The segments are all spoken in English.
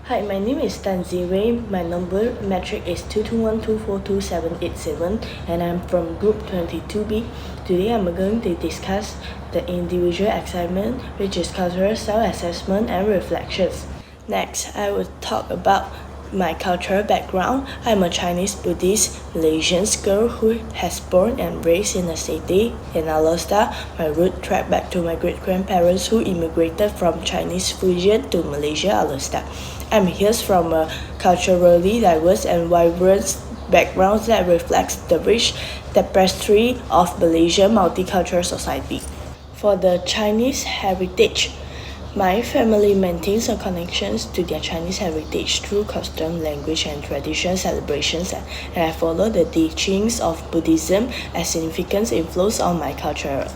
Hi, my name is Tze Wey. My number metric is 221242787 and I'm from group 22B. Today I'm going to discuss the individual assignment, which is cultural self-assessment and reflections. Next, I will talk about my cultural background. I'm a Chinese Buddhist Malaysian girl who has born and raised in a city in Alor. My root track back to my great-grandparents who immigrated from Chinese Fujian to Malaysia, Alor. I'm here from a culturally diverse and vibrant background that reflects the rich tapestry of Malaysian multicultural society. For the Chinese heritage, my family maintains a connection to their Chinese heritage through custom, language, and tradition celebrations, and I follow the teachings of Buddhism as significant influence on my culture.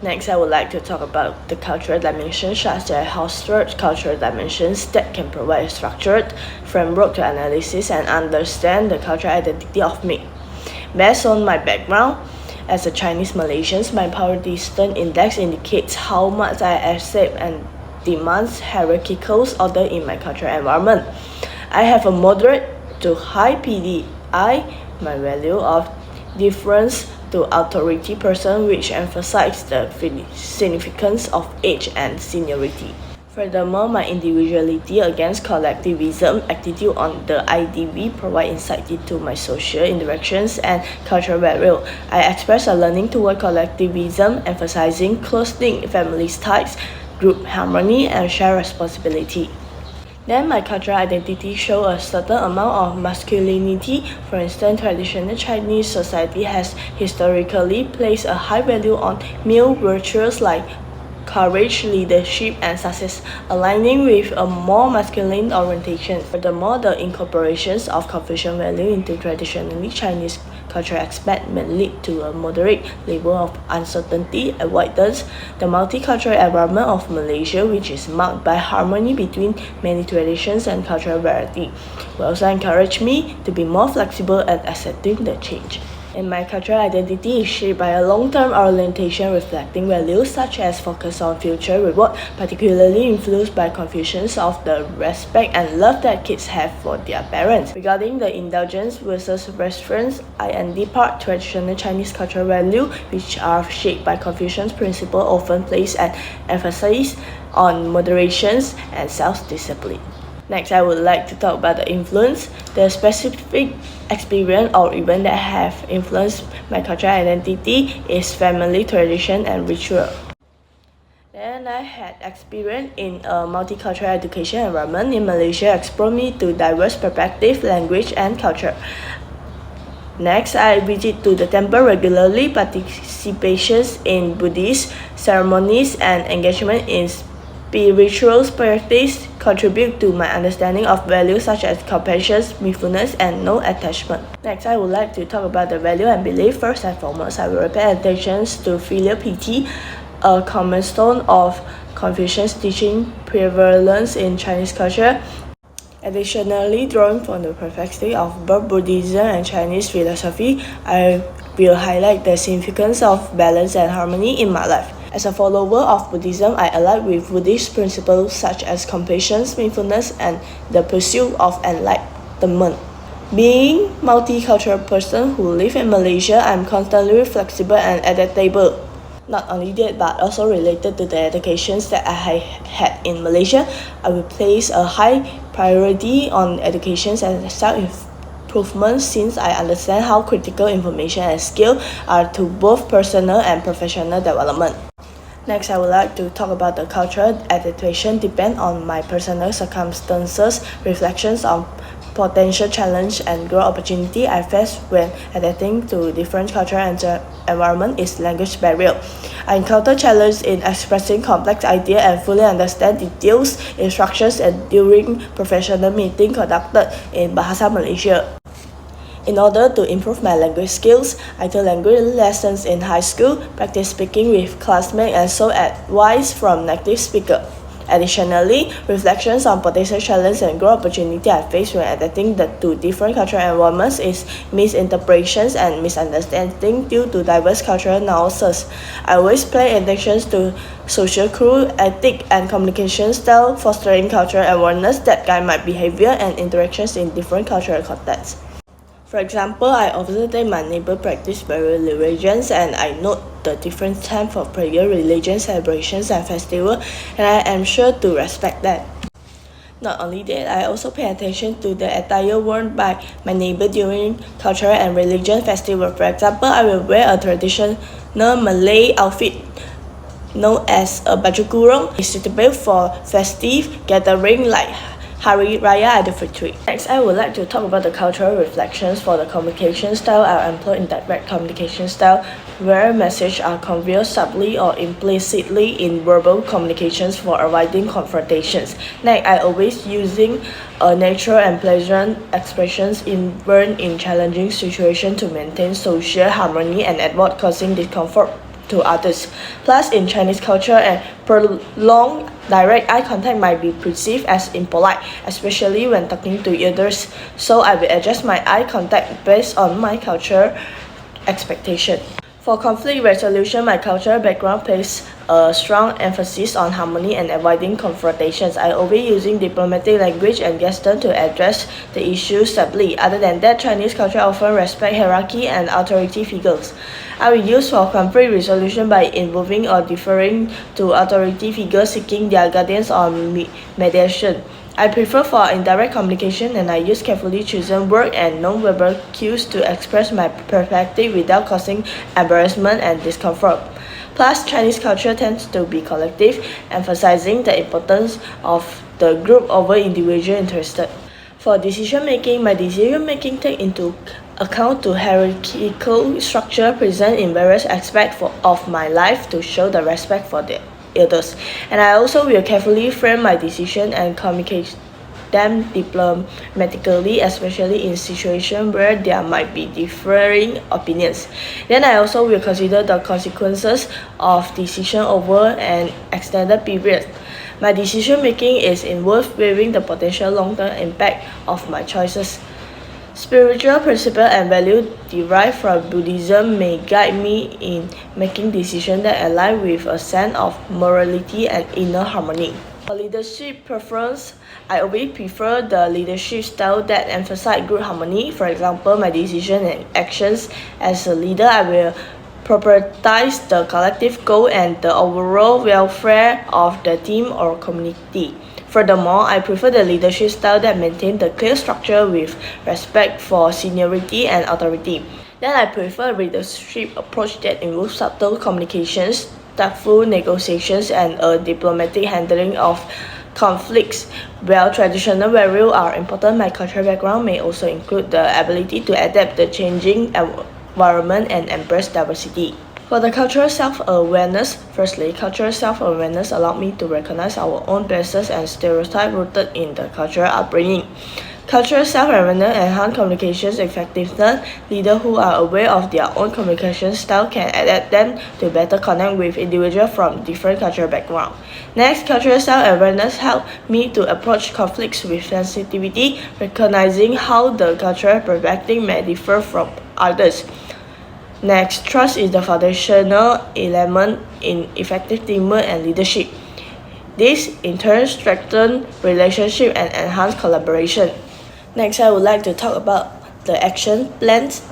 Next, I would like to talk about the cultural dimensions, such as how structured cultural dimensions that can provide a structured framework to analysis and understand the cultural identity of me. Based on my background, as a Chinese Malaysian, my power distance index indicates how much I accept and demands hierarchical order in my cultural environment. I have a moderate to high PDI, my value of difference to authority person, which emphasizes the significance of age and seniority. Furthermore, my individuality against collectivism attitude on the IDV provide insight into my social interactions and cultural value. I express a learning toward collectivism, emphasizing close-knit family ties, group harmony, and shared responsibility. Then my cultural identity shows a certain amount of masculinity. For instance, traditional Chinese society has historically placed a high value on male virtues like courage, leadership, and success, aligning with a more masculine orientation. Furthermore, the incorporations of Confucian value into traditionally Chinese cultural aspect may lead to a moderate level of uncertainty, avoidance. The multicultural environment of Malaysia, which is marked by harmony between many traditions and cultural variety, will also encourage me to be more flexible and accepting the change. And my cultural identity is shaped by a long-term orientation reflecting values such as focus on future reward, particularly influenced by Confucians of the respect and love that kids have for their parents. Regarding the indulgence versus restraint, I part traditional Chinese cultural values, which are shaped by Confucian's principle, often place an emphasis on moderation and self-discipline. Next, I would like to talk about the influence, the specific experience or event that have influenced my cultural identity is family tradition and ritual. Then I had experience in a multicultural education environment in Malaysia, exposed me to diverse perspective, language, and culture. Next, I visit to the temple regularly, participations in Buddhist ceremonies, and engagement in spiritual practice contribute to my understanding of values such as compassion, mindfulness, and no attachment. Next, I would like to talk about the value and belief. First and foremost, I will pay attention to filial piety, a cornerstone of Confucian's teaching prevalence in Chinese culture. Additionally, drawing from the perspective of both Buddhism and Chinese philosophy, I will highlight the significance of balance and harmony in my life. As a follower of Buddhism, I align with Buddhist principles such as compassion, mindfulness, and the pursuit of enlightenment. Being multicultural person who live in Malaysia, I'm constantly flexible and adaptable. Not only that, but also related to the educations that I had in Malaysia, I will place a high priority on education and self-improvement since I understand how critical information and skill are to both personal and professional development. Next, I would like to talk about the cultural adaptation depend on my personal circumstances, reflections on potential challenge and growth opportunity I face when adapting to different cultural environment is language barrier. I encounter challenges in expressing complex ideas and fully understand details, instructions, and during professional meeting conducted in Bahasa Malaysia. In order to improve my language skills, I took language lessons in high school, practice speaking with classmates, and sought advice from native speakers. Additionally, reflections on potential challenges and growth opportunity I face when adapting to different cultural environments is misinterpretations and misunderstanding due to diverse cultural nuances. I always pay attention to social cue, ethic, and communication style, fostering cultural awareness that guide my behavior and interactions in different cultural contexts. For example, I observe that my neighbor practice various religions and I note the different times of prayer, religion, celebrations, and festivals, and I am sure to respect that. Not only that, I also pay attention to the attire worn by my neighbor during cultural and religious festival. For example, I will wear a traditional Malay outfit known as a baju kurung, is suitable for festive gathering like Hari Raya Aidilfitri. Next, I would like to talk about the cultural reflections for the communication style. I employ indirect communication style, where messages are conveyed subtly or implicitly in verbal communications for avoiding confrontations. Next, I always using natural and pleasant expressions even in challenging situations to maintain social harmony and avoid causing discomfort to others. Plus, in Chinese culture, and prolonged direct eye contact might be perceived as impolite, especially when talking to others. So I will adjust my eye contact based on my culture expectation. For conflict resolution, my cultural background places a strong emphasis on harmony and avoiding confrontations. I always using diplomatic language and gestures to address the issue subtly. Other than that, Chinese culture often respect hierarchy and authority figures. I will use for conflict resolution by involving or deferring to authority figures seeking their guidance on mediation. I prefer for indirect communication and I use carefully chosen words and non-verbal cues to express my perspective without causing embarrassment and discomfort. Plus, Chinese culture tends to be collective, emphasizing the importance of the group over individual interests. For decision making, my decision making takes into account the hierarchical structure present in various aspects of my life to show the respect for the others. And I also will carefully frame my decision and communicate them diplomatically, especially in situations where there might be differing opinions. Then I also will consider the consequences of decision over an extended period. My decision making is involved weighing the potential long-term impact of my choices. Spiritual principles and values derived from Buddhism may guide me in making decisions that align with a sense of morality and inner harmony. For leadership preference, I always prefer the leadership style that emphasizes group harmony. For example, my decisions and actions as a leader, I will prioritize the collective goal and the overall welfare of the team or community. Furthermore, I prefer the leadership style that maintains the clear structure with respect for seniority and authority. Then I prefer a leadership approach that involves subtle communications, tactful negotiations, and a diplomatic handling of conflicts. While traditional values are important, my cultural background may also include the ability to adapt the changing environment and embrace diversity. For the cultural self-awareness, firstly, cultural self-awareness allows me to recognize our own biases and stereotypes rooted in the cultural upbringing. Cultural self-awareness enhances communication effectiveness. Leaders who are aware of their own communication style can adapt them to better connect with individuals from different cultural backgrounds. Next, cultural self-awareness helps me to approach conflicts with sensitivity, recognizing how the cultural perspective may differ from others. Next, trust is the foundational element in effective teamwork and leadership. This, in turn, strengthens relationships and enhances collaboration. Next, I would like to talk about the action plans.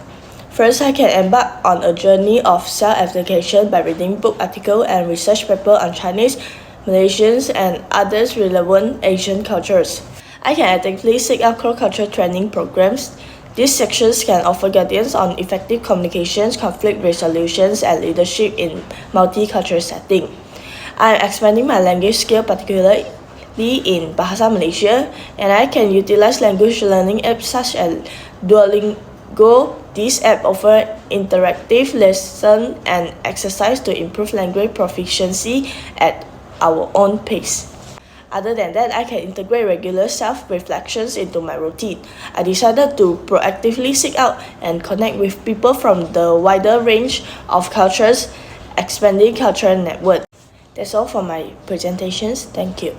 First, I can embark on a journey of self-education by reading book articles and research papers on Chinese, Malaysian, and other relevant Asian cultures. I can actively seek out cross-cultural training programs. These sections can offer guidance on effective communications, conflict resolutions, and leadership in multicultural settings. I am expanding my language skill, particularly in Bahasa Malaysia, and I can utilize language learning apps such as Duolingo. These apps offer interactive lessons and exercise to improve language proficiency at our own pace. Other than that, I can integrate regular self-reflections into my routine. I decided to proactively seek out and connect with people from the wider range of cultures, expanding cultural network. That's all for my presentations. Thank you.